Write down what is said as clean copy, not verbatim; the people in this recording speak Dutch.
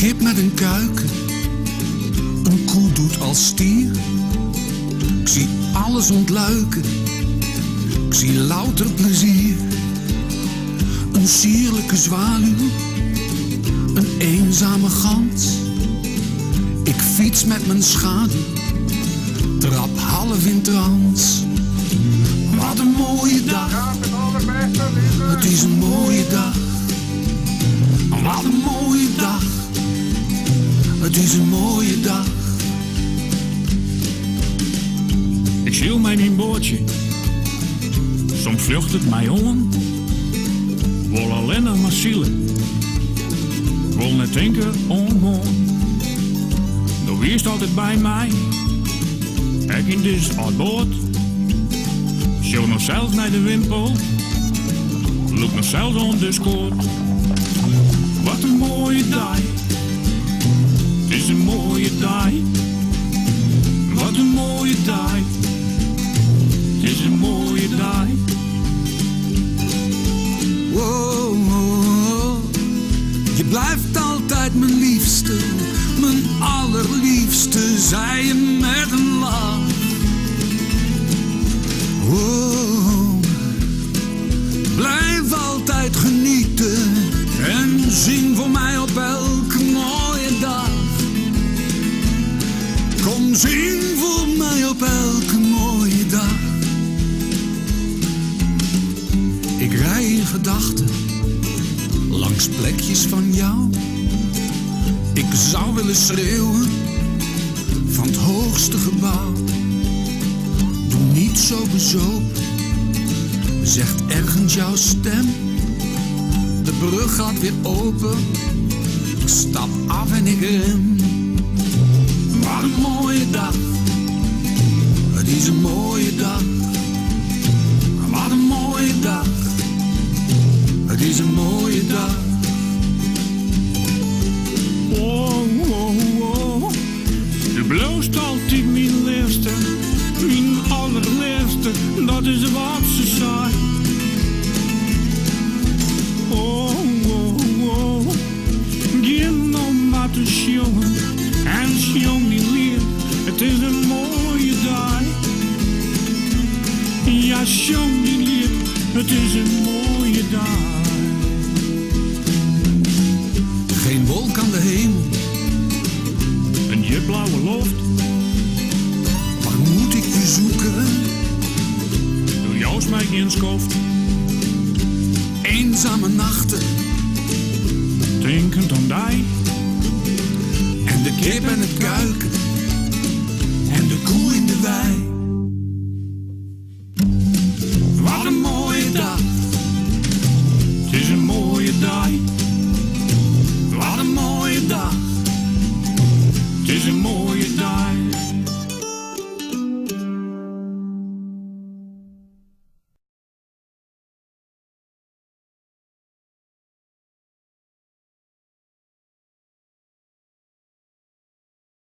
kip met een kuiken, een koe doet als stier. Ik zie alles ontluiken, ik zie louter plezier. Een sierlijke zwaluw, een eenzame gans. Ik fiets met mijn schaduw, trap half in trance. Wat een mooie dag, het is een mooie dag. Wat een mooie dag, het is een mooie dag. Ik ziel mij mijn bootje, soms vlucht het mij om. Wil alleen nog maar zielen, wil net denken om. De wie is altijd bij mij, ik in dit boot. Show nog zelfs naar de wimpel, loop nog zelfs om de skoot. Wat een mooie dag, het is een mooie dag. Wat een mooie dag, het is een mooie dag. Wow, wow, je blijft altijd mijn liefste, mijn allerliefste, zei je met een lach. Wow, blijf altijd genieten en zing voor mij op elke mooie dag. Kom, zing voor mij op elke mooie dag. Ik rij in gedachten langs plekjes van jou. Ik zou willen schreeuwen van het hoogste gebouw. Doe niet zo bezopen, zegt ergens jouw stem. De brug gaat weer open, ik stap af en ik rem. Wat een mooie dag, het is een mooie dag. Wat een mooie dag, het is een mooie dag. Oh, oh, oh, je bloost altijd mijn liefste, mijn allerliefste, dat is wat ze zei. Oh, oh, oh, geen om maar te jongen, en jong niet lief, het is een mooie dag. Ja, jong niet lief, het is een mooie dag. Geen wolk aan de hemel, een je blauwe loft, waar moet ik je zoeken? door jou smijt je in skoft. Eenzame nachten, Denkend aan die, en de kip en het kuiken, en de koe in de wei.